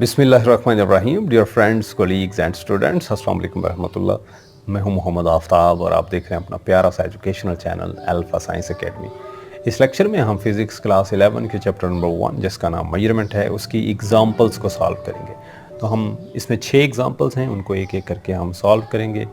बिस्मिल्लाहिर्रहमानिर्रहीम। Dear friends, colleagues and students, अस्सलाम वालेकुम रहमतुल्लाह। मैं हूं मोहम्मद आफ्ताब और आप देख रहे हैं अपना प्यारा सा educational channel alpha science academy. इस लेक्चर में हम फिज़िक्स क्लास 11 के चैप्टर नंबर 1 जिसका नाम मेजरमेंट है, उसकी एग्जांपल्स को सॉल्व करेंगे। तो हम इसमें 6 एग्जांपल्स हैं, उनको एक एक करके हम सॉल्व करेंगे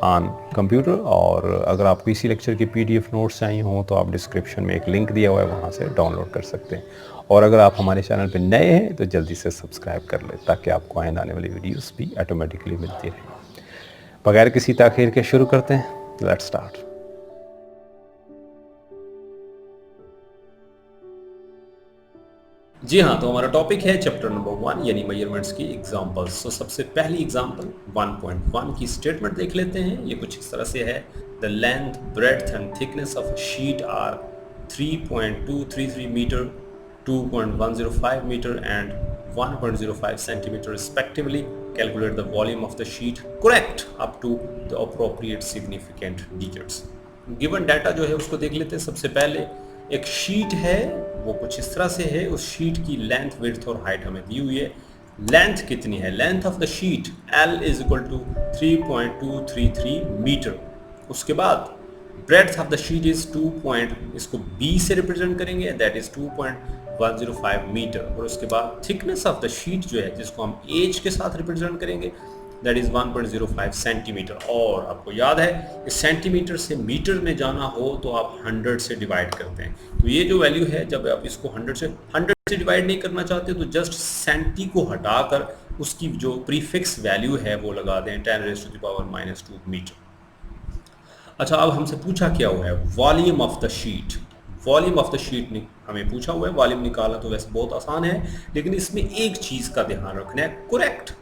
ऑन कंप्यूटर। और अगर आपको इसी लेक्चर की पीडीएफ नोट्स चाहिए हों तो आप डिस्क्रिप्शन में एक लिंक दिया हुआ है, वहाँ से डाउनलोड कर सकते हैं। और अगर आप हमारे चैनल पर नए हैं तो जल्दी से सब्सक्राइब कर लें ताकि आपको आने आने वाली वीडियोस भी ऑटोमेटिकली मिलती रहे। बगैर किसी ताख़ीर के शुरू करते हैं। Let's start. जी हाँ, तो हमारा टॉपिक है चैप्टर नंबर 1 यानी मेजरमेंट्स की एग्जांपल्स। तो सबसे पहली एग्जांपल 1.1 की स्टेटमेंट देख लेते हैं। ये कुछ इस तरह से है, the length, breadth and thickness of a sheet are 3.233 metre, 2.105 metre and 1.05 centimetre respectively. Calculate the volume of the sheet, correct up to the appropriate significant digits. Given data जो है उसको देख लेते हैं। सबसे पहले एक शीट है, वो कुछ इस तरह से है। उस शीट की लेंथ, विड्थ और हाइट हमें दी हुई है। लेंथ कितनी है? Length of the sheet L is equal to 3.233 metre. उसके बाद breadth of the sheet is इसको B से रिप्रेजेंट करेंगे, दैट इज 2.105 मीटर। और उसके बाद थिकनेस ऑफ द शीट जो है, जिसको हम H के साथ रिप्रेजेंट करेंगे, दैट इज 1.05 सेंटीमीटर। और आपको याद है कि सेंटीमीटर से मीटर में जाना हो तो आप 100 से डिवाइड करते हैं। तो ये जो वैल्यू है, जब आप इसको 100 से डिवाइड नहीं करना चाहते तो जस्ट सेंटी को हटाकर उसकी जो प्रीफिक्स वैल्यू है वो लगा दें, 10⁻⁻² मीटर। अच्छा, अब हमसे पूछा क्या हुआ है? Volume of the sheet. Volume of the sheet ने हमें पूछा हुआ है। वॉल्यूम निकालना तो वैसे बहुत आसान है, लेकिन इसमें एक चीज का ध्यान रखना है, करेक्ट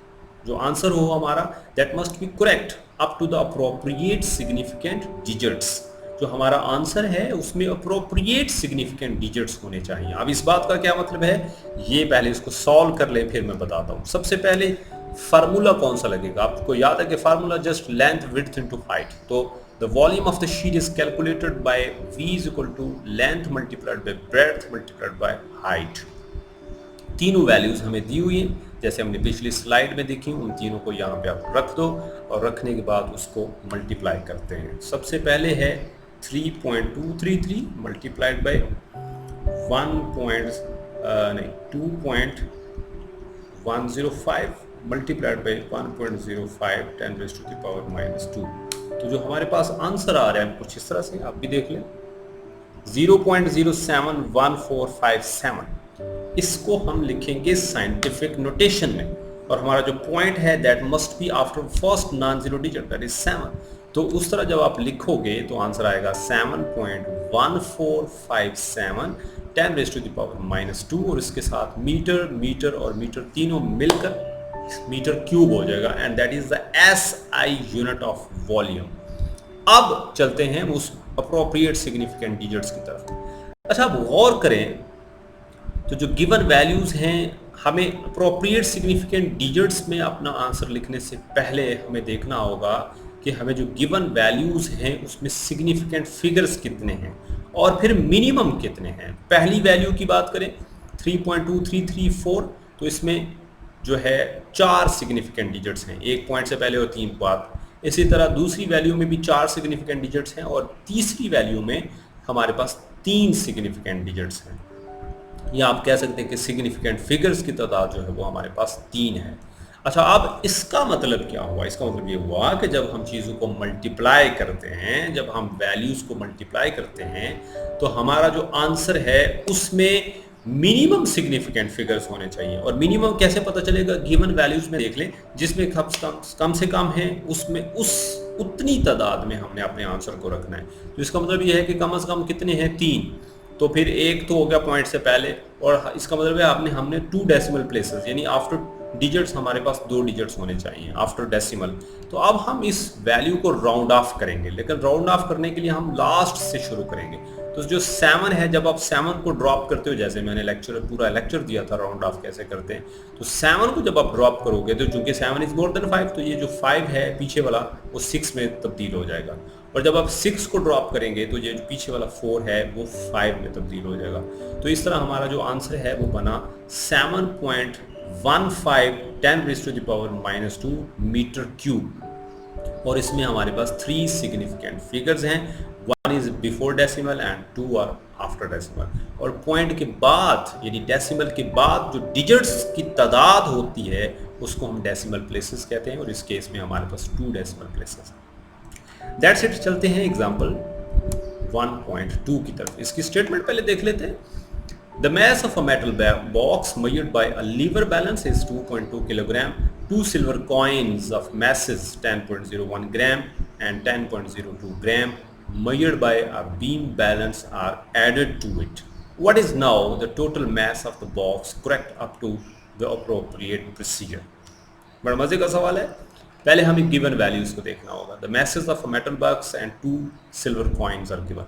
जो आंसर हो हमारा, that must be correct up to the appropriate significant digits. जो हमारा आंसर है उसमें अप्रोप्रिएट सिग्निफिकेंट डिजिट्स होने चाहिए। अब इस बात का क्या मतलब है, ये पहले इसको सॉल्व कर ले, फिर मैं बताता हूँ। सबसे पहले फार्मूला कौन सा लगेगा? आपको याद है कि formula just length, width into height. तो the volume of the sheet is calculated by V is equal to length multiplied by breadth multiplied by height. तीनों वैल्यूज हमें दी हुई हैं, जैसे हमने पिछली स्लाइड में देखी। उन तीनों को यहाँ पे आप रख दो और रखने के बाद उसको मल्टीप्लाई करते हैं। सबसे पहले है 3.233 मल्टीप्लाइड बाय 2.105 मल्टीप्लाइड बाय 1.05 10⁻⁻²। तो जो हमारे पास आंसर आ रहा है कुछ इस तरह से, आप भी देख लें, 0.071457। इसको हम लिखेंगे साइंटिफिक नोटेशन में, और हमारा जो पॉइंट है that must be after first non zero digit, that is 7। तो उस तरह जब आप लिखोगे तो आंसर आएगा 7.1457 10⁻⁻²। और इसके साथ मीटर, मीटर और मीटर तीनों मिलकर मीटर क्यूब हो जाएगा, and that is the SI unit of volume. अब चलते हैं उस अप्रोप्रिएट सिग्निफिकेंट डिजिट्स की तरफ। अच्छा, अब गौर करें तो जो गिवन वैल्यूज हैं, हमें अप्रोप्रिएट सिग्निफिकेंट डिजिट्स में अपना आंसर लिखने से पहले हमें देखना होगा कि हमें जो गिवन वैल्यूज हैं उसमें सिग्निफिकेंट फिगर्स कितने हैं और फिर मिनिमम कितने हैं। पहली वैल्यू की बात करें 3.2334, तो इसमें जो है 4 सिग्निफिकेंट डिजिट्स हैं, एक पॉइंट से पहले और 3 बाद। इसी तरह दूसरी वैल्यू में भी 4 सिग्निफिकेंट डिजिट्स हैं, और तीसरी वैल्यू में हमारे पास 3 सिग्निफिकेंट डिजिट्स हैं। या आप कह सकते हैं कि सिग्निफिकेंट फिगर्स की तादाद जो है वो हमारे पास 3 है। अच्छा, अब इसका मतलब क्या हुआ? इसका मतलब ये हुआ कि जब हम चीज़ों को मल्टीप्लाई करते हैं, जब हम वैल्यूज़ को मल्टीप्लाई करते हैं, तो हमारा जो आंसर है उसमें मिनिमम सिग्निफिकेंट फिगर्स होने चाहिए। और मिनिमम कैसे पता चलेगा? गिवन वैल्यूज़ में देख लें, जिसमें कम से कम है उसमें उतनी तादाद में हमने अपने आंसर को रखना है। तो इसका मतलब ये है कि कम से कम कितने हैं? 3। तो फिर एक तो हो गया पॉइंट से पहले, और इसका मतलब है हमने 2 डेसिमल प्लेसेस, यानी आफ्टर डिजिट्स हमारे पास 2 डिजिट्स होने चाहिए आफ्टर डेसिमल। तो अब हम इस वैल्यू को राउंड ऑफ करेंगे, लेकिन राउंड ऑफ करने के लिए हम लास्ट से शुरू करेंगे। तो जो 7 है, जब आप 7 को ड्रॉप करते हो, जैसे मैंने पूरा लेक्चर दिया था राउंड ऑफ कैसे करते हैं, तो 7 को जब आप ड्रॉप करोगे तो चूंकि 7 इज मोर देन 5, तो ये जो 5 है पीछे वाला वो 6 में तब्दील हो जाएगा। और जब आप 6 को ड्रॉप करेंगे तो ये जो पीछे वाला 4 है वो 5 में तब्दील हो जाएगा। तो इस तरह हमारा जो आंसर है वो बना 15×10⁻⁻² मीटर क्यूब। और इसमें हमारे पास 3 सिग्निफिकेंट फिगर्स हैं, 1 is before decimal and 2 are after decimal. और पॉइंट के बाद यानी डेसिमल के बाद जो डिजिट्स की तादाद होती है उसको हम डेसिमल प्लेसेस कहते हैं, और इस केस में हमारे पास 2 डेसिमल प्लेसेस हैं। That's it. चलते हैं एग्जांपल 1.2 की तरफ। इसकी स्टेटमेंट पहले देख लेते हैं। The mass of a metal box measured by a lever balance is 2.2 kilogram. 2 silver coins of masses 10.01 gram and 10.02 gram measured by a beam balance are added to it. What is now the total mass of the box correct up to the appropriate procedure? बड़ा मजे का सवाल है। पहले हमें given values को देखना होगा। The masses of a metal box and 2 silver coins are given.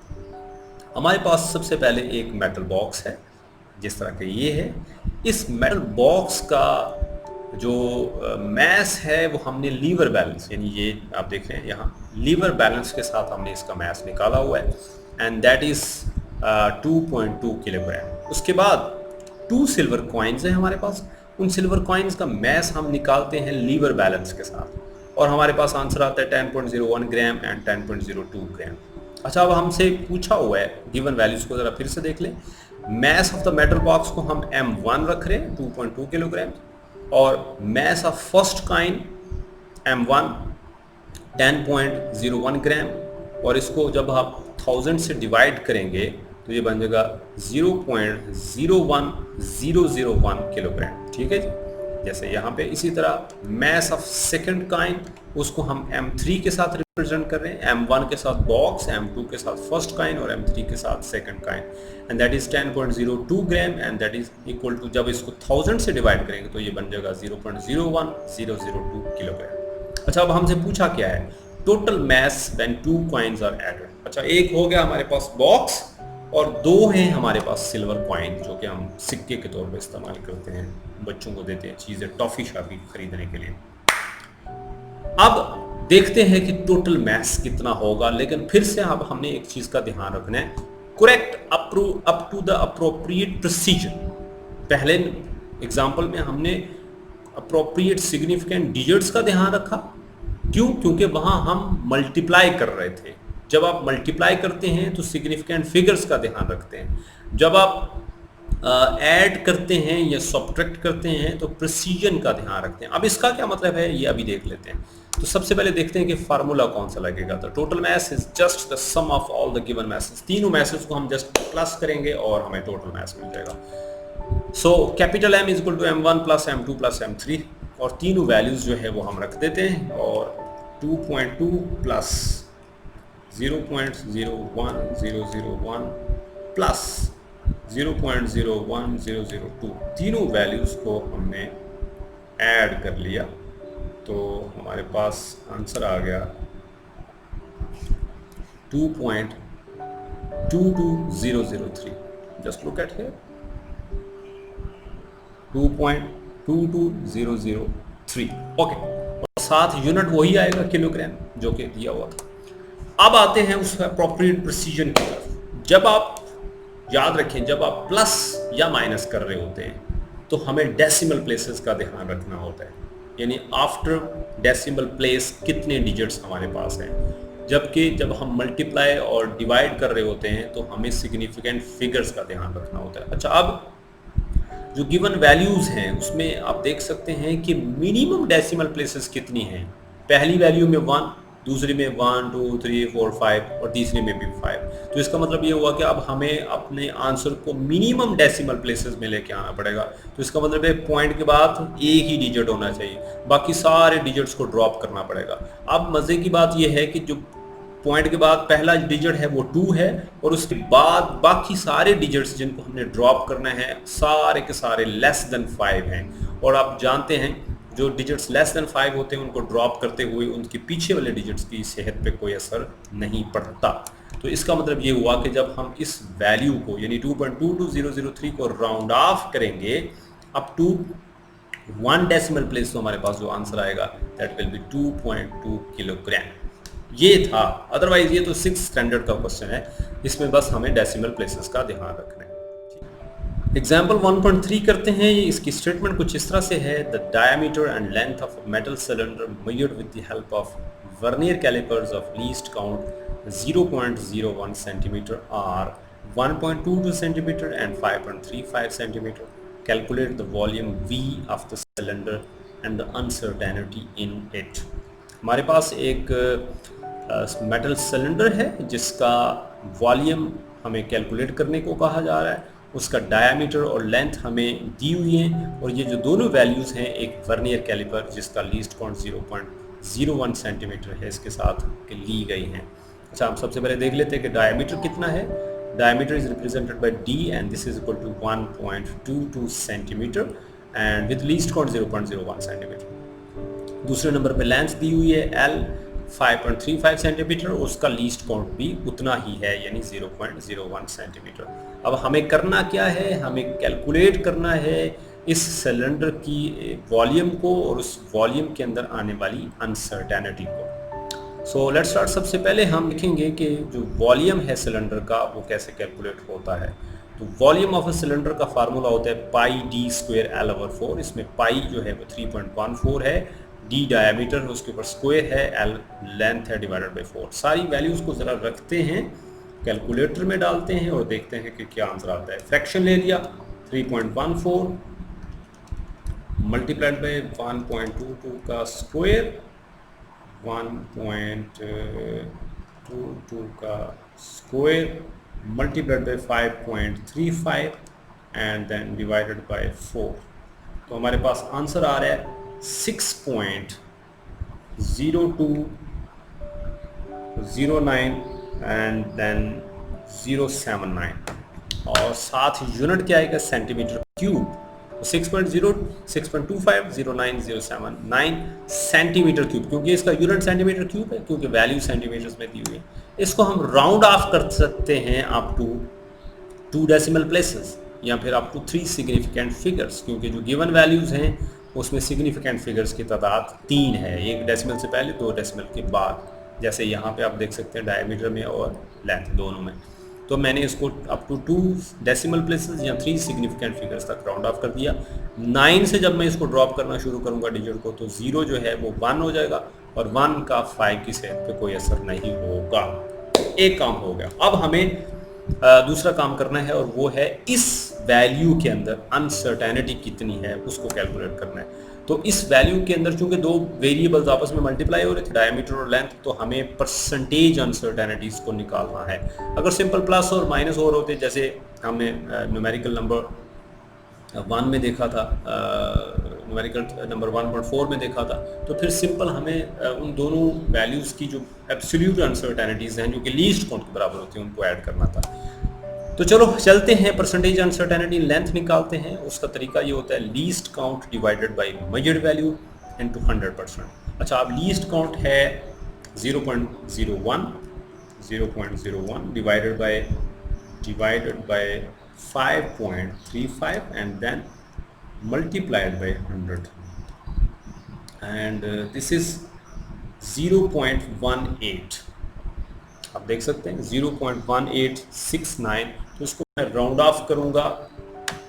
हमारे पास सबसे पहले एक metal box है जिस तरह के ये है। इस मेटल बॉक्स का जो मैस है वो हमने लीवर बैलेंस, यानी ये आप देख रहे हैं यहाँ लीवर बैलेंस के साथ हमने इसका मैस निकाला हुआ है, एंड दैट इज 2.2 किलोग्राम। उसके बाद 2 सिल्वर कॉइन्स हैं हमारे पास। उन सिल्वर कॉइन्स का मैस हम निकालते हैं लीवर बैलेंस के साथ, और हमारे पास आंसर आता है 10.01 ग्राम एंड 10.02 ग्राम। अच्छा, अब हमसे पूछा हुआ है, गिवन वैल्यूज को जरा फिर से देख लें। Mass of the metal box को हम M1 रख रहे हैं 2.2 किलोग्राम, और mass of first coin M1 10.01 ग्राम, और इसको जब आप 1000 से डिवाइड करेंगे तो ये बन जाएगा 0.01001 किलोग्राम। ठीक है जी, जैसे यहाँ पे। इसी तरह मैस ऑफ सेकंड कॉइन उसको हम M3 के साथ रिप्रेजेंट कर रहे हैं, M1 के साथ बॉक्स, M2 के साथ फर्स्ट कॉइन और M3 के साथ second coin, and that is 10.02 gram, and that is equal to, जब इसको 1000 से डिवाइड करेंगे तो ये बन जाएगा 0.01002 किलोग्राम। अच्छा, अब हमसे पूछा क्या है, total mass when 2 coins are added. अच्छा, एक हो गया हमारे पास बॉक्स, और 2 हैं हमारे पास सिल्वर कॉइन जो कि हम सिक्के के तौर पे इस्तेमाल करते हैं, बच्चों को देते हैं चीज़ें टॉफ़ी शाफी खरीदने के लिए। अब देखते हैं कि टोटल मैस कितना होगा, लेकिन फिर से अब हमने एक चीज़ का ध्यान रखना है, correct up to the appropriate procedure. पहले एग्जाम्पल में हमने अप्रोप्रिएट सिग्निफिकेंट डिजिट्स का ध्यान रखा। क्यों? क्योंकि वहाँ हम मल्टीप्लाई कर रहे थे। जब आप मल्टीप्लाई करते हैं तो सिग्निफिकेंट फिगर्स का ध्यान रखते हैं। जब आप ऐड करते हैं या सब्ट्रैक्ट करते हैं तो प्रिसीजन का ध्यान रखते हैं। अब इसका क्या मतलब है ये अभी देख लेते हैं। तो सबसे पहले देखते हैं कि फार्मूला कौन सा लगेगा। तो total mass is just the sum of all the given masses. तीनों मैसेस को हम जस्ट प्लस करेंगे और हमें टोटल मैस मिल जाएगा। So capital M is equal to M1 plus M2 plus M3, और तीनों वैल्यूज जो है वो हम रख देते हैं, और 2.2 प्लस 0.01001 प्लस 0.01002 तीनों वैल्यूज को हमने ऐड कर लिया, तो हमारे पास आंसर आ गया 2.22003। Just look at here, 2.22003। Okay, और साथ यूनिट वही आएगा किलोग्राम जो कि दिया हुआ था। अब आते हैं उस अप्रोप्रिएट प्रिसीजन की तरफ। जब आप याद रखें, जब आप प्लस या माइनस कर रहे होते हैं तो हमें डेसिमल प्लेसेस का ध्यान रखना होता है, यानी आफ्टर डेसिमल प्लेस कितने डिजिट्स हमारे पास हैं। जबकि जब हम मल्टीप्लाई और डिवाइड कर रहे होते हैं तो हमें सिग्निफिकेंट फिगर्स का ध्यान रखना होता है। अच्छा, अब जो गिवन वैल्यूज हैं उसमें आप देख सकते हैं कि मिनिमम डेसिमल प्लेसेस कितनी हैं। पहली वैल्यू में 1, दूसरी में 1 2 3 4 5 और तीसरी में भी 5। तो इसका मतलब ये हुआ कि अब हमें अपने आंसर को मिनिमम डेसिमल प्लेसेस में लेके आना पड़ेगा। तो इसका मतलब है पॉइंट के बाद एक ही डिजिट होना चाहिए, बाकी सारे डिजिट्स को ड्रॉप करना पड़ेगा। अब मज़े की बात यह है कि जो पॉइंट के बाद पहला डिजिट है वो 2 है, और उसके बाद बाकी सारे डिजिट्स जिनको हमने ड्रॉप करना है सारे के सारे लेस देन 5 हैं। और आप जानते हैं जो डिजिट्स लेस देन 5 होते हैं उनको ड्रॉप करते हुए उनके पीछे वाले डिजिट्स की सेहत पे कोई असर नहीं पड़ता। तो इसका मतलब ये हुआ कि जब हम इस वैल्यू को यानी 2.22003 को राउंड ऑफ करेंगे अप टू 1 डेसिमल प्लेस, तो हमारे पास जो आंसर आएगा दैट विल बी 2.2 किलोग्राम। ये था, अदरवाइज ये तो 6th स्टैंडर्ड का क्वेश्चन है, इसमें बस हमें डेसिमल प्लेसेस का ध्यान रखना है। एग्जाम्पल 1.3 करते हैं। इसकी स्टेटमेंट कुछ इस तरह से है, the diameter and length of metal cylinder measured with the help of vernier callipers of least count 0.01 centimetre are 1.22 centimetre and 5.35 centimetre. Calculate the volume V of the cylinder and the uncertainty in it. हमारे पास एक metal cylinder है जिसका volume हमें calculate करने को कहा जा रहा है, उसका डायमीटर और लेंथ हमें दी हुई है, और ये जो दोनों वैल्यूज़ हैं एक वर्नियर कैलिपर जिसका लीस्ट काउंट 0.01 सेंटीमीटर है इसके साथ ली गई हैं। अच्छा, हम सबसे पहले देख लेते हैं कि डायमीटर कितना है। Diameter is represented by d and this is equal to 1.22 centimetre and with least count 0.01 centimetre. दूसरे नंबर पे लेंथ दी हुई है l 5.35 सेंटीमीटर, उसका लीस्ट काउंट भी उतना ही है यानी 0.01 सेंटीमीटर। अब हमें करना क्या है, हमें कैलकुलेट करना है इस सिलेंडर की वॉल्यूम को और उस वॉल्यूम के अंदर आने वाली अनसर्टेनिटी को। So let's start. सबसे पहले हम लिखेंगे कि जो वॉल्यूम है सिलेंडर का वो कैसे कैलकुलेट होता है। तो वॉल्यूम ऑफ अ सिलेंडर का फार्मूला होता है पाई डी स्क्वायर एल ओवर 4। इसमें पाई जो है वो 3.14 है, डी डायमीटर है, उसके ऊपर स्क्वायर है, एल लेंथ है डिवाइडेड बाय 4। सारी वैल्यूज़ को ज़रा रखते हैं, कैलकुलेटर में डालते हैं और देखते हैं कि क्या आंसर आता है। फ्रैक्शन ले लिया 3.14 मल्टीप्लाइड बाय 1.22 का स्क्वायर, 1.22 का square multiplied by 5.35 and then divided by 4। तो हमारे पास आंसर आ रहा है 6.0209 एंड देन 079 और साथ यूनिट क्या आएगा सेंटीमीटर क्यूब। 6.0 सेंटीमीटर क्यूब, क्योंकि इसका यूनिट सेंटीमीटर क्यूब है क्योंकि वैल्यू सेंटीमीटर्स में दी हुई है। इसको हम राउंड ऑफ कर सकते हैं अप टू 2 डेसिमल प्लेसेस या फिर अप टू 3 सिग्निफिकेंट फिगर्स, क्योंकि जो गिवन वैल्यूज हैं उसमें सिग्निफिकेंट फिगर्स की तादाद 3 है, 1 डेसिमल से पहले 2 डेसिमल के बाद, जैसे यहाँ पे आप देख सकते हैं डायमीटर में और लेंथ दोनों में। तो मैंने इसको अप टू 2 डेसिमल प्लेसेस या 3 सिग्निफिकेंट फिगर्स तक राउंड ऑफ कर दिया। 9 से जब मैं इसको ड्रॉप करना शुरू करूँगा डिजिट को, तो 0 जो है वो 1 हो जाएगा और 1 का 5 की सेहत पे कोई असर नहीं होगा। एक काम हो गया। अब हमें दूसरा काम करना है और वो है इस वैल्यू के अंदर अनसर्टेनिटी कितनी है उसको कैलकुलेट करना है। तो इस वैल्यू के अंदर चूंकि 2 वेरिएबल्स आपस में मल्टीप्लाई हो रहे थे, डायमीटर और लेंथ, तो हमें परसेंटेज अनसर्टेनिटीज को निकालना है। अगर सिंपल प्लस और माइनस और होते, जैसे हमने न्यूमेरिकल नंबर 1 में देखा था, न्यूमेरिकल नंबर 1.4 में देखा था, तो फिर सिंपल हमें उन दोनों वैल्यूज़ की जो एब्सोल्यूट अनसर्टेनिटीज़ हैं जो कि लीस्ट काउंट के बराबर होती हैं उनको ऐड करना था। तो चलो चलते हैं, परसेंटेज अनसर्टेनिटी लेंथ निकालते हैं। उसका तरीका ये होता है least count divided by measured value into 100%। अच्छा, अब लीस्ट काउंट है 0.01 divided by 5.35 and then multiplied by 100 and this is 0.18। आप देख सकते हैं 0.1869। तो इसको मैं राउंड ऑफ करूंगा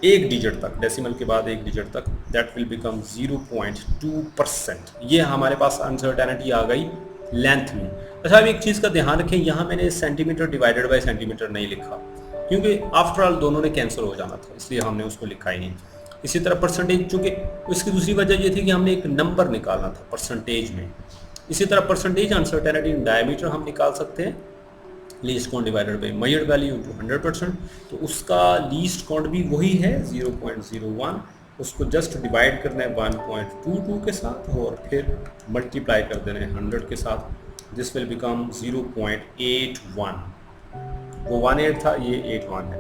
एक डिजिट तक, डेसिमल के बाद एक डिजिट तक, दैट विल बिकम 0.2%। ये हमारे पास अनसर्टेनिटी आ गई लेंथ में। अच्छा, अब एक चीज़ का ध्यान रखें, यहाँ मैंने सेंटीमीटर डिवाइडेड बाय सेंटीमीटर नहीं लिखा क्योंकि आफ्टर ऑल दोनों ने कैंसिल हो जाना था, इसलिए हमने उसको लिखा ही नहीं। इसी तरह परसेंटेज, चूँकि उसकी दूसरी वजह ये थी कि हमने एक नंबर निकालना था परसेंटेज में। इसी तरह परसेंटेज अनसर्टेनिटी इन डायमीटर हम निकाल सकते हैं, least count divided by measured value into 100%। तो उसका लीस्ट काउंट भी वही है 0.01, उसको जस्ट डिवाइड करना है 1.22 के साथ और फिर मल्टीप्लाई कर देना है 100 के साथ। This will become 0.81। वो 18 था, ये 81 है,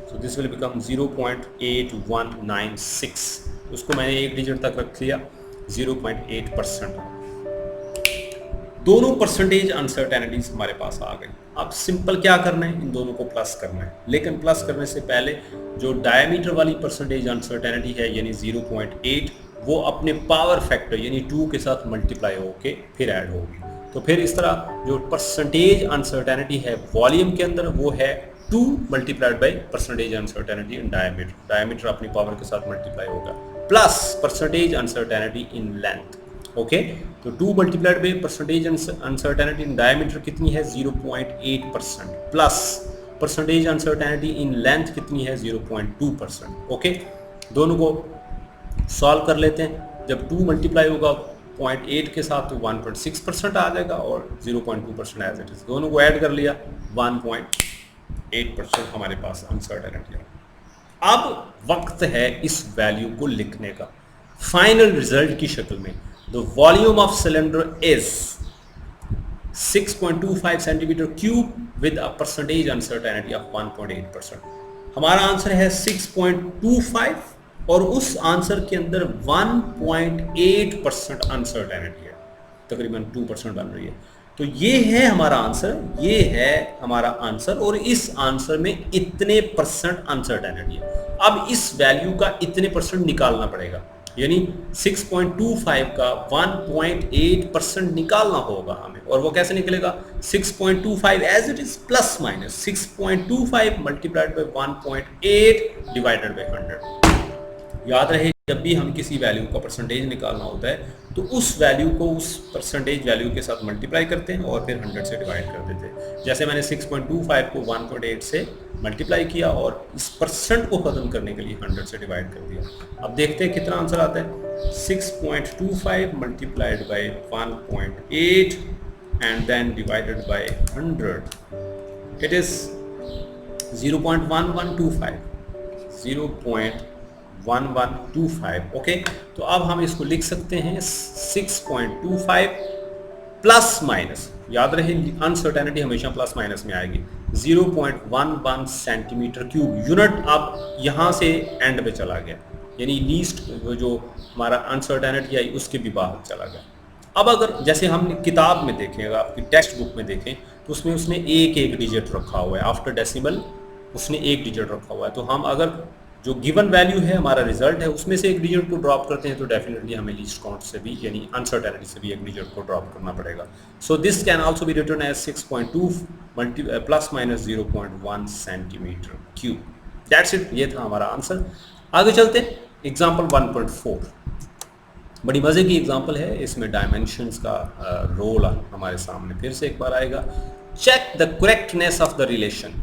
सो दिस विल बिकम 0.8196। उसको मैंने एक डिजिट तक रख लिया, 0.8%। दोनों परसेंटेज अनसर्टेनिटीज हमारे पास आ गई। अब सिंपल क्या करना है, इन दोनों को प्लस करना है, लेकिन प्लस करने से पहले जो डायमीटर वाली परसेंटेज अनसर्टेनिटी है यानी 0.8, वो अपने पावर फैक्टर यानी 2 के साथ मल्टीप्लाई होके फिर ऐड होगी। तो फिर इस तरह जो परसेंटेज अनसर्टेनिटी है वॉल्यूम के अंदर वो है 2 multiplied by percentage uncertainty in diameter, diameter अपनी पावर के साथ मल्टीप्लाई होगा, plus percentage uncertainty in length. Okay, तो 2 multiplied by percentage uncertainty in diameter कितनी है 0.8%, plus percentage uncertainty in length कितनी है 0.2%। ओके, दोनों को सॉल्व कर लेते हैं। जब 2 मल्टीप्लाई होगा 0.8 के साथ तो 1.6% आ जाएगा और 0.2% एज इट इज, दोनों को ऐड कर लिया 1.8% हमारे पास अनसर्टेनिटी है। अब वक्त है इस वैल्यू को लिखने का फाइनल रिजल्ट की शक्ल में। The volume of cylinder is 6.25 centimetre cube with a percentage uncertainty of 1.8%। हमारा आंसर है 6.25 और उस आंसर के अंदर 1.8% अनसर्टेनिटी है, तकरीबन 2% बन रही है। तो ये है हमारा आंसर, ये है हमारा आंसर, और इस आंसर में इतने परसेंट अनसर्टेनिटी है। अब इस वैल्यू का इतने परसेंट निकालना पड़ेगा, यानी 6.25 का 1.8% निकालना होगा हमें। और वो कैसे निकलेगा, 6.25 as it is plus minus 6.25 multiplied by 1.8 divided by 100। याद रहे, जब भी हम किसी वैल्यू का परसेंटेज निकालना होता है तो उस वैल्यू को उस परसेंटेज वैल्यू के साथ मल्टीप्लाई करते हैं और फिर 100 से डिवाइड कर देते हैं। जैसे मैंने 6.25 को 1.8 से मल्टीप्लाई किया और इस परसेंट को खत्म करने के लिए 100 से डिवाइड कर दिया। अब देखते हैं कितना आंसर आता है। 6.25 multiplied by 1.8 and then divided by 100, it is 0.1125 0.1125। Okay, तो अब हम इसको लिख सकते हैं 6.25 प्लस माइनस, याद रहे अनसर्टेनिटी हमेशा प्लस माइनस में आएगी, 0.11 सेंटीमीटर क्यूब। यूनिट अब यहां से एंड पे चला गया, यानी लीस्ट जो हमारा अनसर्टेनिटी आई उसके भी बाहर चला गया। अब अगर जैसे हम किताब में देखें, अगर आपकी टेक्स्ट बुक में देखें तो उसमें उसने एक डिजिट रखा हुआ है, आफ्टर डेसिमल उसने एक डिजिट रखा हुआ है। तो हम अगर जो गिवन वैल्यू है हमारा रिजल्ट है उसमें से एक डिजिट को ड्रॉप करते हैं तो डेफिनेटली हमें लीस्ट काउंट से भी यानी अनसर्टेनिटी से भी एक डिजिट को ड्रॉप करना पड़ेगा। So this can also be written as 6.2 plus minus 0.1 centimetre cube. That's it, ये था हमारा आंसर। आगे चलते हैं, एग्जाम्पल 1.4 बड़ी मजे की एग्जाम्पल है, इसमें डायमेंशंस का रोल हमारे सामने फिर से एक बार आएगा। Check the correctness of the relation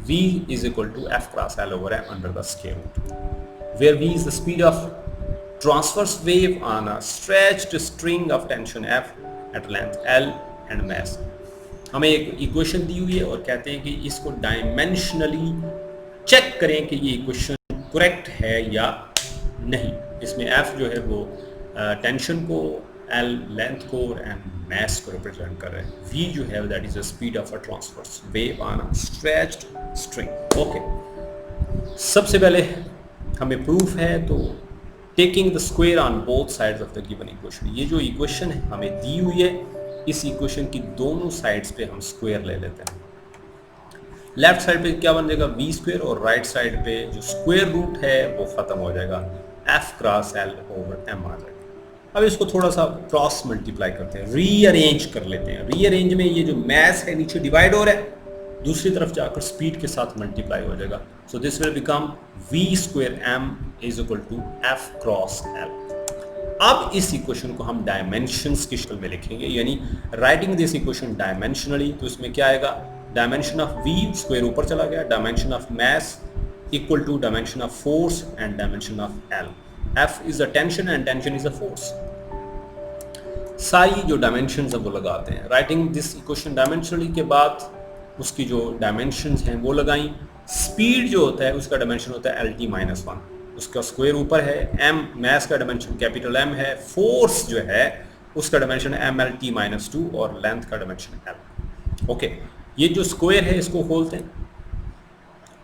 v is equal to f cross L over m under the square root, where v is the speed of transverse wave on a stretched string of tension f at length L and mass। हमें एक equation दी हुई है और कहते हैं कि इसको dimensionally check करें कि ये इक्वेशन करेक्ट है या नहीं। इसमें f जो है वो टेंशन को, L लेंथ को और m mass को रिप्रेजेंट कर रहे हैं। v जो है that is the speed of a transverse wave on a stretched string. Okay, सबसे पहले हमें प्रूफ है तो taking the square on both sides of the given equation. ये जो इक्वेशन है हमें दी हुई है, इस इक्वेशन की दोनों साइड्स पे हम स्क्वायर ले लेते हैं। लेफ्ट साइड पे क्या बन जाएगा v स्क्वायर, और राइट साइड पे जो स्क्वायर रूट है वो खत्म हो जाएगा, f cross L over m आ जाएगा। अब इसको थोड़ा सा क्रॉस मल्टीप्लाई करते हैं, रीअरेंज कर लेते हैं। रीअरेंज में ये जो मैस है नीचे डिवाइड हो रहा है, दूसरी तरफ जाकर स्पीड के साथ मल्टीप्लाई हो जाएगा। So this will become v square m is equal to f cross L। अब इस इक्वेशन को हम डायमेंशंस की शक्ल में लिखेंगे, यानी राइटिंग दिस इक्वेशन डायमेंशनली। तो इसमें क्या आएगा, डायमेंशन ऑफ v स्क्वायर ऊपर चला गया, dimension of mass equal to dimension of force and dimension of L। F is a tension and tension is a force। सारी जो डायमेंशंस है वो लगाते हैं। राइटिंग दिस इक्वेशन डायमेंशनली के बाद उसकी जो डायमेंशंस हैं वो लगाई। स्पीड जो होता है उसका डायमेंशन होता है LT-1, उसका स्क्वायर ऊपर है। m मैस का डायमेंशन कैपिटल M है। फोर्स जो है उसका डायमेंशन MLT-2 और लेंथ का डायमेंशन L। ओके, ये जो स्क्वायर है इसको खोलते हैं,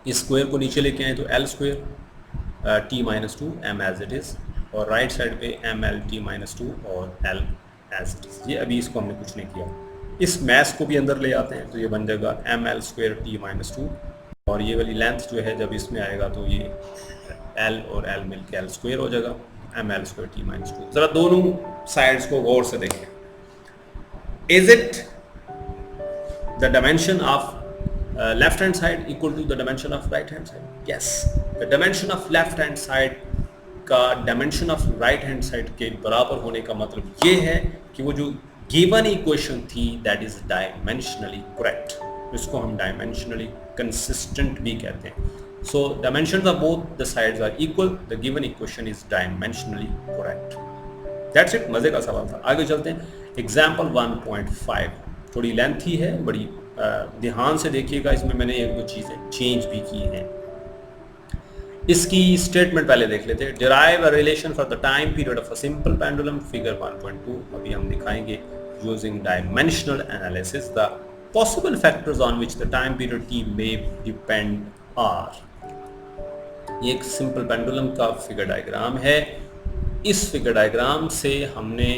इस स्क्वायर को नीचे लेके आए तो L square T-2 m as it is, और राइट साइड पे MLT-2 और L एज इट इज। ये अभी इसको हमने कुछ नहीं किया। इस मैस को भी अंदर ले आते हैं तो ये बन जाएगा ML स्क्वायर T-2, और ये वाली लेंथ जो है जब इसमें आएगा तो ये L और L मिल के L स्क्वायर हो जाएगा, ML स्क्वायर T-2। जरा दोनों साइड्स को गौर से देखें। Is it the dimension of left hand side equal to the dimension of right hand side? Yes, the dimension of left hand side का dimension of right hand side के बराबर होने का मतलब ये है कि वो जो गिवन इक्वेशन थी दैट इज डायमेंशनली करेक्ट, इसको हम डायमेंशनली कंसिस्टेंट भी कहते हैं। So dimensions of both the sides are equal, the given equation is dimensionally correct. That's it, मजे का सवाल था। आगे चलते हैं। एग्जाम्पल 1.5 थोड़ी लेंथी है, बड़ी ध्यान से देखिएगा, इसमें मैंने एक दो चीजें चेंज भी की हैं। इसकी स्टेटमेंट पहले देख लेते हैं। Derive a relation for the time period of a simple pendulum, figure 1.2 अभी हम दिखाएंगे। Using dimensional analysis the possible factors on which the time period T may depend are. ये एक सिंपल पेंडुलम का फिगर डायग्राम है। इस figure diagram से हमने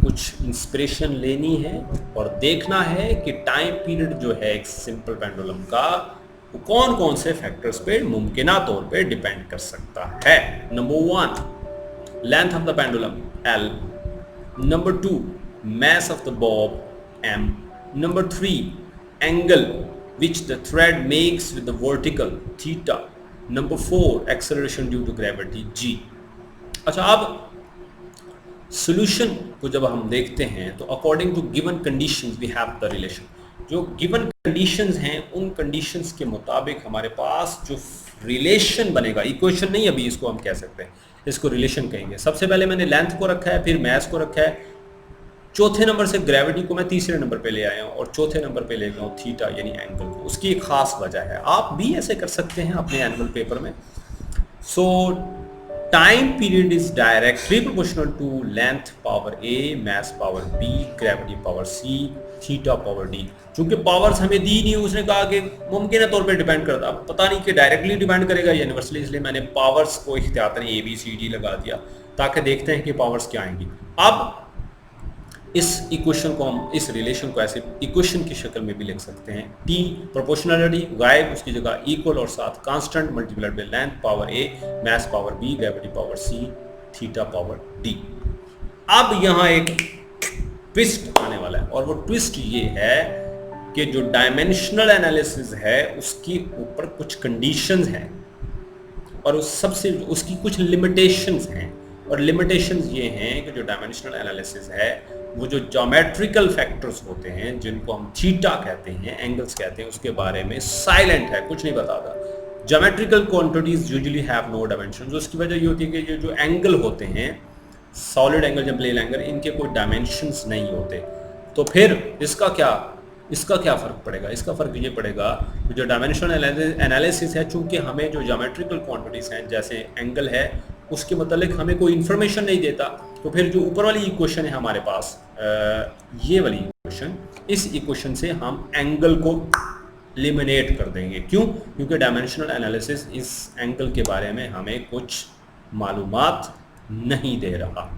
कुछ इंस्पिरेशन लेनी है और देखना है कि टाइम पीरियड जो है एक सिंपल पेंडुलम का वो कौन कौन से फैक्टर्स पे मुमकिना तौर पे डिपेंड कर सकता है। Number 1, length of the pendulum L। Number 2, mass of the bob M। Number 3, angle which the thread makes with the vertical theta। Number 4, acceleration due to gravity G। अच्छा, अब सॉल्यूशन को जब हम देखते हैं तो according to given conditions we have the relation. जो given conditions हैं उन कंडीशंस के मुताबिक हमारे पास जो रिलेशन बनेगा, इक्वेशन नहीं अभी इसको हम कह सकते हैं, इसको रिलेशन कहेंगे। सबसे पहले मैंने लेंथ को रखा है, फिर मैस को रखा है, चौथे नंबर से ग्रेविटी को मैं तीसरे नंबर पे ले आया हूँ और चौथे नंबर पे ले गया हूँ थीटा यानी एंगल को। उसकी एक खास वजह है, आप भी ऐसे कर सकते हैं अपने एनुअल पेपर में। So time period is directly proportional to length power A, mass power B, gravity power C, theta power D। चूंकि पावर्स हमें दी नहीं, उसने कहा कि मुमकिन तौर पे डिपेंड करता, अब पता नहीं कि डायरेक्टली डिपेंड करेगा यूनिवर्सली, इसलिए मैंने पावर्स को इख्तियातन ABCD लगा दिया ताकि देखते हैं कि पावर्स क्या आएंगी। अब इस इक्वेशन को हम, इस रिलेशन को ऐसे इक्वेशन की शक्ल में भी लिख सकते हैं। T प्रोपोर्शनलिटी गायब, उसकी जगह इक्वल और साथ constant multiplied by length power A, mass power B, gravity power C, theta power D। अब यहाँ एक ट्विस्ट आने वाला है और वो ट्विस्ट ये है कि जो डायमेंशनल एनालिसिस है उसके ऊपर कुछ कंडीशंस हैं और सबसे उसकी कुछ लिमिटेशंस हैं। और लिमिटेशंस ये हैं कि जो डायमेंशनल एनालिसिस है वो जो ज्योमेट्रिकल फैक्टर्स होते हैं जिनको हम थीटा कहते हैं, एंगल्स कहते हैं, उसके बारे में साइलेंट है, कुछ नहीं बताता। Geometrical quantities usually have no dimensions. उसकी वजह ये होती है कि ये जो एंगल होते हैं, सॉलिड एंगल या प्लेन एंगल, इनके कोई डायमेंशंस नहीं होते। तो फिर इसका क्या फ़र्क पड़ेगा? इसका फ़र्क ये पड़ेगा कि जो डायमेंशनल एनालिसिस है, चूंकि हमें जो ज्योमेट्रिकल क्वांटिटीज़ हैं जैसे एंगल है उसके मतलब हमें कोई इन्फॉर्मेशन नहीं देता, तो फिर जो ऊपर वाली इक्वेशन है हमारे पास, ये वाली इक्वेशन, इस इक्वेशन से हम एंगल को एलिमिनेट कर देंगे। क्यों? क्योंकि डायमेंशनल एनालिसिस इस एंगल के बारे में हमें कुछ मालूमात नहीं दे रहा।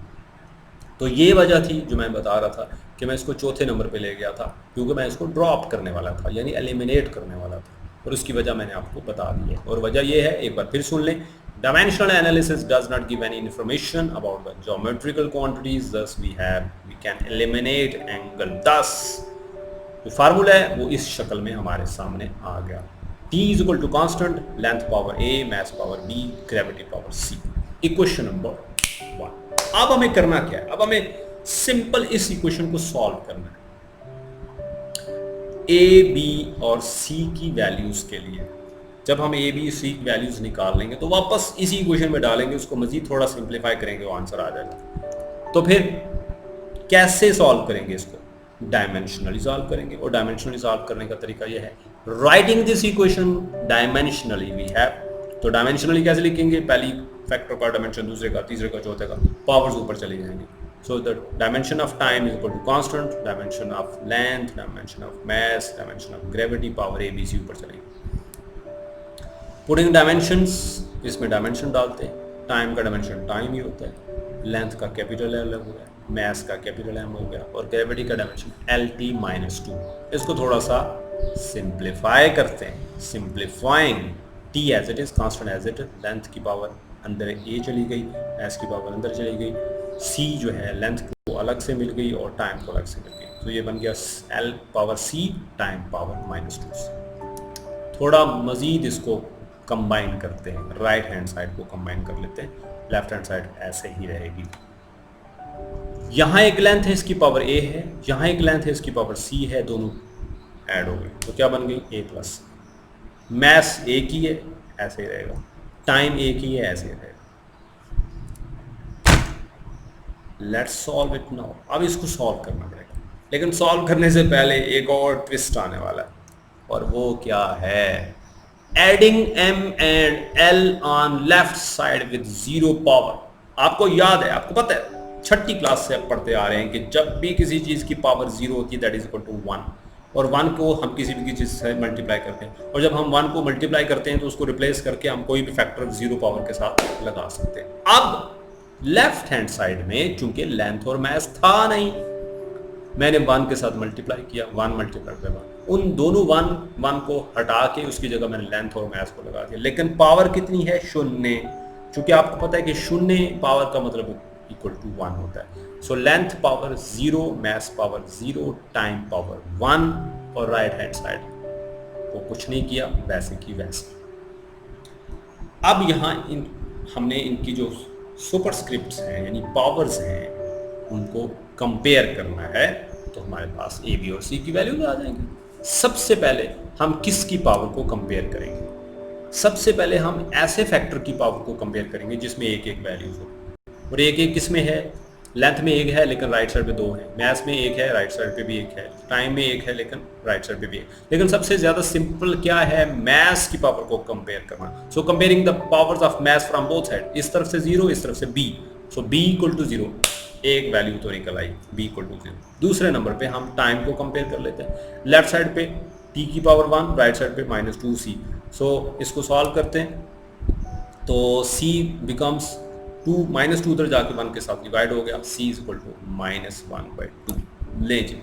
तो ये वजह थी जो मैं बता रहा था कि मैं इसको चौथे नंबर पे ले गया था, क्योंकि मैं इसको ड्रॉप करने वाला था, यानी एलिमिनेट करने वाला था, और उसकी वजह मैंने आपको बता दी है। और वजह ये है, एक बार फिर सुन लें, dimensional analysis does not give any information about the geometrical quantities, thus we can eliminate angle। thus जो फार्मूला है वो इस शक्ल में हमारे सामने आ गया। T is equal to constant, length power A, mass power B, gravity power C। Equation number 1। अब हमें करना क्या है? अब हमें सिंपल इस इक्वेशन को सॉल्व करना है A, B और C की वैल्यूज के लिए। जब हम A, B, C वैल्यूज निकाल लेंगे तो वापस इसी इक्वेशन में डालेंगे, उसको मजीद थोड़ा सिंप्लीफाई करेंगे, वो आंसर आ जाएगा। तो फिर कैसे सॉल्व करेंगे इसको? डायमेंशनली सॉल्व करेंगे, और डायमेंशनली सॉल्व करने का तरीका यह है, writing this equation dimensionally we have. तो डायमेंशनली कैसे लिखेंगे? पहली फैक्टर का डायमेंशन, दूसरे का, तीसरे का, चौथे का, पावर्स ऊपर चले जाएंगे। So the dimension of time is equal to constant, dimension of length, dimension of mass, dimension of gravity, power A, B, C ऊपर चलेंगे। पुटिंग डायमेंशंस, इसमें डायमेंशन डालते हैं। टाइम का डायमेंशन टाइम ही होता है, लेंथ का कैपिटल एल हो गया, मैस का कैपिटल एम हो गया, और ग्रेविटी का डायमेंशन LT-2। इसको थोड़ा सा सिंप्लीफाई करते हैं। Simplifying T as it is, constant as it, length की पावर अंदर A चली गई, मैस की पावर अंदर चली गई, C जो है लेंथ को अलग से मिल गई और टाइम को अलग से मिल गई। तो ये बन गया L power C time power -2। थोड़ा मज़ीद इसको कंबाइन करते हैं, राइट हैंड साइड को कंबाइन कर लेते हैं, लेफ्ट हैंड साइड ऐसे ही रहेगी। यहाँ एक लेंथ है इसकी पावर a है, यहाँ एक लेंथ है इसकी पावर c है, दोनों ऐड हो गए तो क्या बन गई a प्लस। मैस एक ही है, ऐसे ही रहेगा, टाइम एक ही है, ऐसे ही रहेगा। Let's solve it now. अब इसको सॉल्व करना पड़ेगा, लेकिन सॉल्व करने से पहले एक और ट्विस्ट आने वाला है, और वो क्या है, adding m and l on left side with zero power. आपको याद है, आपको पता है, छठी क्लास से आप पढ़ते आ रहे हैं कि जब भी किसी चीज की पावर जीरो होती है दैट इज इक्वल टू 1, और 1 को हम किसी भी चीज से मल्टीप्लाई करते हैं, और जब हम 1 को मल्टीप्लाई करते हैं तो उसको रिप्लेस करके हम कोई भी फैक्टर जीरो पावर के साथ लगा सकते हैं। अब लेफ्ट हैंड साइड में चूंकि लेंथ और मैथ था नहीं, मैंने 1 के साथ मल्टीप्लाई किया, 1 मल्टीप्लाई बाय 1, उन दोनों 1 को हटा के उसकी जगह मैंने लेंथ और मैथ को लगा दिया, लेकिन पावर कितनी है, 0। चूंकि आपको पता है कि 0 पावर का मतलब इक्वल टू 1 होता है। So length power 0, math power 0, time power 1, और राइट हैंड साइड को कुछ नहीं किया, वैसे की वैसे। अब यहाँ हमने इनकी जो सुपरस्क्रिप्ट्स हैं यानी पावर्स हैं उनको कंपेयर करना है, तो हमारे पास ए बी और सी की वैल्यूज आ जाएंगी। सबसे पहले हम किसकी पावर को कंपेयर करेंगे, सबसे पहले हम ऐसे फैक्टर की पावर को कंपेयर करेंगे जिसमें एक एक वैल्यूज हो, और एक एक किसमें है, लेंथ में एक है लेकिन राइट साइड पे 2 है, मैथ्स में एक है राइट साइड पे भी एक है, टाइम में एक है लेकिन राइट साइड पे भी एक। लेकिन सबसे ज्यादा सिंपल क्या है, मैथ्स की पावर को कंपेयर करना। So comparing the powers of maths from both side, इस तरफ से 0, इस तरफ से b, so b equal to 0, एक वैल्यू तो निकल आई b इक्वल टू 0। दूसरे नंबर पे हम टाइम को कंपेयर कर लेते हैं, लेफ्ट साइड पे t की पावर 1, राइट साइड पे -2c। सो इसको सॉल्व करते हैं तो c बिकम्स 2, -2 उधर जाके 1 के साथ डिवाइड हो गया, c इज इक्वल टू -1/2। ले जी,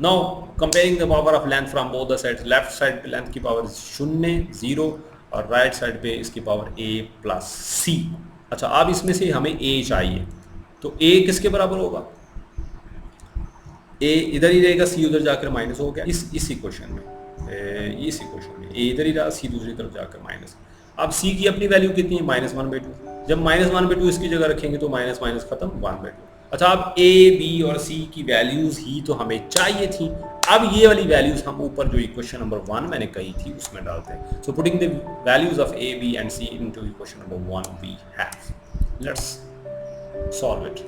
now comparing the power of length from both the sides, left side पे लेंथ की पावर 0, 0, और राइट साइड पे इसकी पावर a प्लस c। अच्छा, अब इसमें से हमें a चाहिए, तो a किसके बराबर होगा, a इधर ही रहेगा, c उधर जाकर माइनस हो गया इस इक्वेशन में, a इधर ही रहा, c दूसरी तरफ जाकर माइनस। अब c की अपनी वैल्यू कितनी है, -1/2। जब -1/2 इसकी जगह रखेंगे तो माइनस माइनस खत्म, 1/2। अच्छा, अब a, b और c की वैल्यूज ही तो हमें चाहिए थी। अब ये वाली वैल्यूज हम ऊपर जो इक्वेशन नंबर 1 मैंने कही थी उसमें डालते हैं। So putting the values of a, b and c into equation number 1 we have, let's solve it.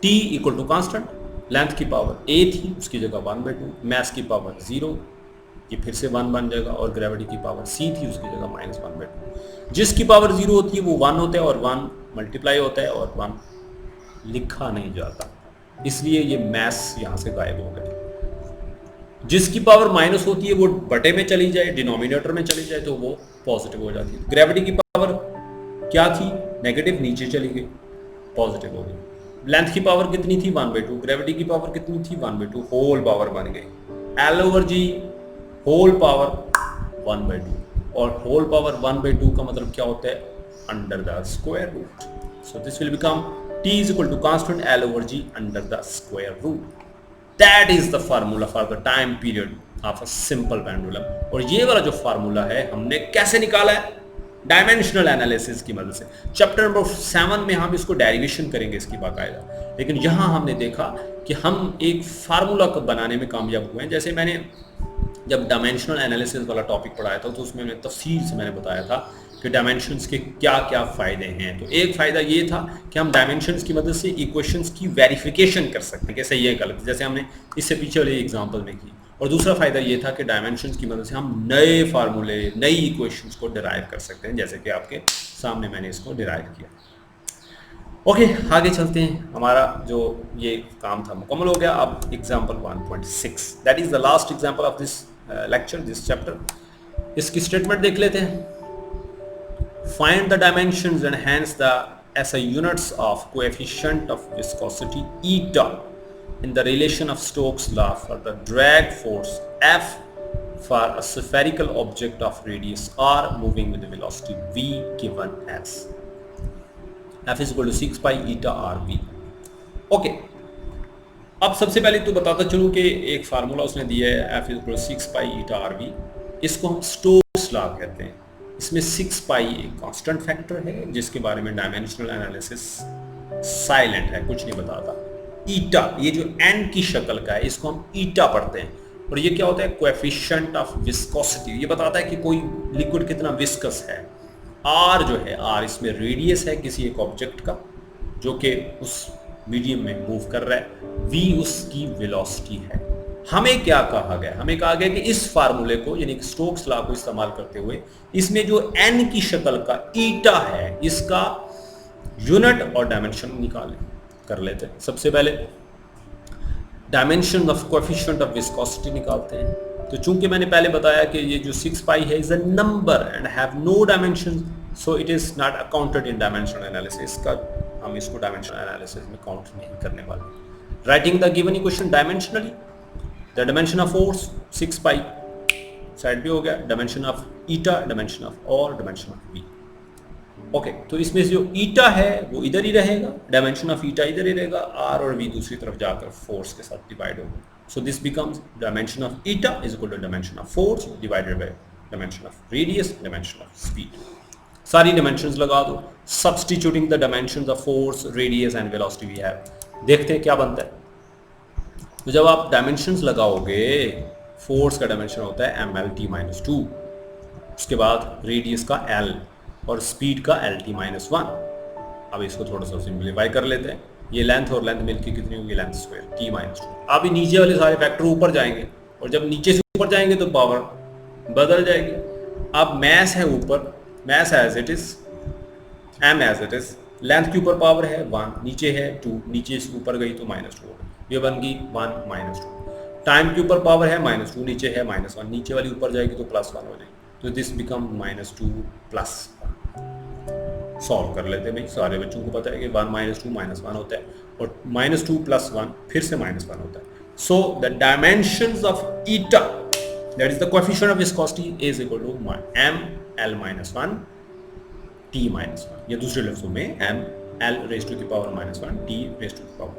t equal to constant, length की पावर a थी उसकी जगह 1/2, मैथ की पावर 0, ये फिर से 1 बन जाएगा, और ग्रेविटी की पावर c थी उसकी जगह -1/2। जिसकी पावर 0 होती है वो 1 होता है, और 1 मल्टीप्लाई होता है, और 1 लिखा नहीं जाता, इसलिए ये मैथ्स यहाँ से गायब हो गए। जिसकी पावर माइनस होती है वो बटे में चली जाए, डिनोमिनेटर में चली जाए, तो वो पॉजिटिव हो जाती है। ग्रेविटी की पावर क्या थी, नेगेटिव, नीचे चली गई, पॉजिटिव हो गई। लेंथ की पावर कितनी थी, 1/2, ग्रेविटी की पावर कितनी थी, 1/2, होल पावर बन गई। L/G होल पावर 1/2, और होल पावर 1/2 का मतलब क्या होता है, under the square root. So this will become t is equal to constant L/G under the square root. That is the formula for the time period of a simple pendulum. और ये वाला जो formula है हमने कैसे निकाला है, dimensional analysis की मदद से। चैप्टर नंबर 7 में हम इसको डेरिवेशन करेंगे इसकी बाकायदा, लेकिन यहाँ हमने देखा कि हम एक फार्मूला को बनाने में कामयाब हुए हैं। जैसे मैंने जब डायमेंशनल एनालिसिस वाला टॉपिक पढ़ाया था तो उसमें तफसील से मैंने बताया था कि डायमेंशंस के क्या क्या फ़ायदे हैं। तो एक फ़ायदा ये था कि हम डायमेंशंस की मदद से इक्वेशंस की वेरिफिकेशन कर सकते हैं कि सही है गलत, जैसे हमने इससे पीछे वाले एग्जांपल में की। और दूसरा फ़ायदा ये था कि डायमेंशंस की मदद से हम नए फार्मूले, नई इक्वेशंस को डिराइव कर सकते हैं, जैसे कि आपके सामने मैंने इसको डिराइव किया। ओके, आगे चलते हैं। हमारा जो ये काम था मुकम्मल हो गया। अब example 1.6, that is the last example of this lecture, this chapter. इसकी स्टेटमेंट देख लेते हैं। Find the dimensions and hence the SI units of coefficient of viscosity eta in the relation of Stokes' law for the drag force F for a spherical object of radius r moving with the velocity v given as F is equal to 6 pi eta rv. Okay, अब सबसे पहले तो बताता चलूं कि एक formula उसने दिया है F is equal to 6 pi eta rv, इसको हम स्टोक्स लॉ कहते हैं। इसमें 6 पाई एक कांस्टेंट फैक्टर है जिसके बारे में डायमेंशनल एनालिसिस साइलेंट है, कुछ नहीं बताता। ईटा, ये जो एन की शक्ल का है इसको हम ईटा पढ़ते हैं, और ये क्या होता है, कोएफिशिएंट ऑफ विस्कोसिटी, ये बताता है कि कोई लिक्विड कितना विस्कस है। आर जो है, आर इसमें रेडियस है किसी एक ऑब्जेक्ट का जो कि उस मीडियम में मूव कर रहा है, वी उसकी वेलोसिटी है। हमें क्या कहा गया, हमें कहा गया कि इस फार्मूले को यानी स्टोक्स लॉ को इस्तेमाल करते हुए इसमें जो एन की शक्ल का ईटा है इसका यूनिट और डायमेंशन निकालें कर लेते हैं। सबसे पहले dimension of coefficient of viscosity निकालते हैं। तो चूंकि मैंने पहले बताया कि ये जो 6 पाई है is a number and have no dimension, so it is not accounted in dimensional analysis. का हम इसको डायमेंशनल एनालिसिस में काउंट नहीं करने वाले। Writing the given equation dimensionally, the dimension of force 6 pi side पे हो गया, dimension of eta, dimension of और डायमेंशन ऑफ वी। ओके, तो इसमें जो ईटा है वो इधर ही रहेगा, डायमेंशन ऑफ ईटा इधर ही रहेगा, आर और वी दूसरी तरफ जाकर फोर्स के साथ डिवाइड होगा। So this becomes dimension of eta is equal to dimension of force divided by dimension of radius, dimension of speed. सारी डायमेंशंस लगा दो, substituting the dimensions of force, radius and velocity we have. देखते हैं क्या बनता है। तो जब आप डायमेंशंस लगाओगे, फोर्स का डायमेंशन होता है mlt-2, उसके बाद रेडियस का l और स्पीड का lt-1। अब इसको थोड़ा सा सिंप्लीफाई कर लेते हैं। ये लेंथ और लेंथ मिलकर कितनी होगी, लेंथ स्क्वायर t-2। अब नीचे वाले सारे फैक्टर ऊपर जाएंगे और जब नीचे से ऊपर जाएंगे तो पावर बदल जाएगी। अब मैस है ऊपर, mass as it is, m as it is, length के ऊपर पावर है 1, नीचे है 2, नीचे से ऊपर गई तो -2, ये बन गई 1 -2। टाइम के ऊपर पावर है -2, नीचे है -1, नीचे वाली ऊपर जाएगी तो +1 हो जाएगी, तो दिस बिकम -2 +1। सॉल्व कर लेते हैं भाई, सारे बच्चों को पता है कि 1 -2 -1 होता है और -2 + 1 फिर से -1 होता है। So the dimensions of eta, that is the coefficient of viscosity, is equal to m(l-1 t-1), या दूसरे लफ्जों में m(l)⁻⁻1 t(⁻⁻1)।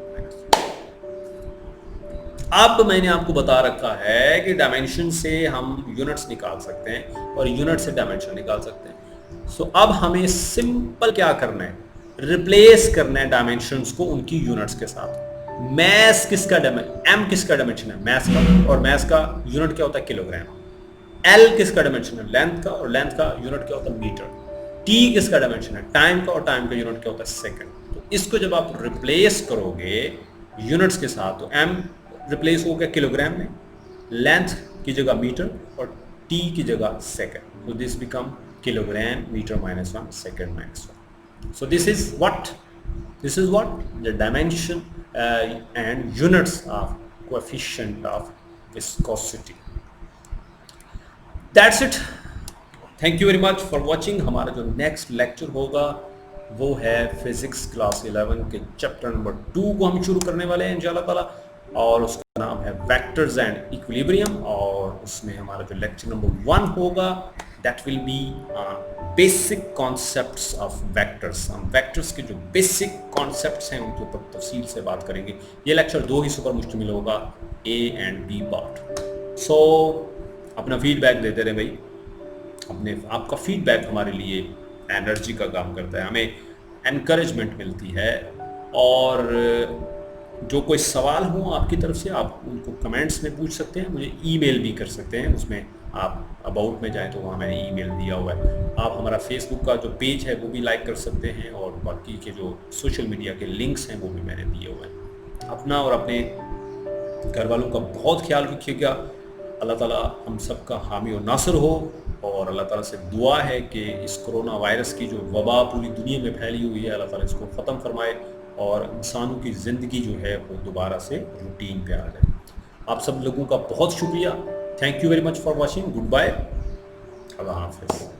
अब मैंने आपको बता रखा है कि डायमेंशन से हम यूनिट्स निकाल सकते हैं और यूनिट से डायमेंशन निकाल सकते हैं। सो अब हमें सिंपल क्या करना है, रिप्लेस करना है डायमेंशंस को उनकी यूनिट्स के साथ। मैस किसका m किसका डायमेंशन है, मैस का, और मैस का यूनिट क्या होता है, किलोग्राम। l किसका डायमेंशन है, लेंथ का, और लेंथ का यूनिट क्या होता है, मीटर। t किसका डायमेंशन है, टाइम का, और टाइम का यूनिट क्या होता है, सेकंड। तो इसको जब आप रिप्लेस करोगे यूनिट्स के साथ, तो m रिप्लेस हो गया किलोग्राम में, लेंथ की जगह मीटर और t की जगह सेकंड। तो this become kilogram meter -1 second -1. So this is what the dimension and units of coefficient of viscosity. That's it. Thank you very much for watching. हमारा जो next lecture होगा वो है फिजिक्स क्लास 11 के chapter number 2 को हम शुरू करने वाले हैं इंशाल्लाह ताला, और उसका नाम है वेक्टर्स एंड इक्विलिब्रियम, और उसमें हमारा जो लेक्चर नंबर 1 होगा that will be basic concepts of vectors. हम वेक्टर्स के जो बेसिक कॉन्सेप्ट्स हैं उनके ऊपर तफसील से बात करेंगे। ये लेक्चर 2 हिस्सों पर मुश्तमिल होगा, A and B पार्ट। सो अपना फीडबैक देते रहे भाई, आपका फीडबैक हमारे लिए एनर्जी का काम करता है, हमें एनकरेजमेंट मिलती है, और जो कोई सवाल हो आपकी तरफ से आप उनको कमेंट्स में पूछ सकते हैं, मुझे ईमेल भी कर सकते हैं। उसमें आप अबाउट में जाएं तो वहाँ मैंने ईमेल दिया हुआ है। आप हमारा फेसबुक का जो पेज है वो भी लाइक कर सकते हैं, और बाकी के जो सोशल मीडिया के लिंक्स हैं वो भी मैंने दिए हुए हैं। अपना और अपने घर वालों का बहुत ख्याल रखिएगा। अल्लाह ताला हम सब का हामी और नासर हो, और अल्लाह ताला से दुआ है कि इस कोरोना वायरस की जो वबा पूरी दुनिया में फैली हुई है, अल्लाह ताला इसको ख़त्म फरमाए और इंसानों की ज़िंदगी जो है वो दोबारा से रूटीन पे आ जाए। आप सब लोगों का बहुत शुक्रिया। Thank you very much for watching. Good bye, अल्लाह हाफिज़।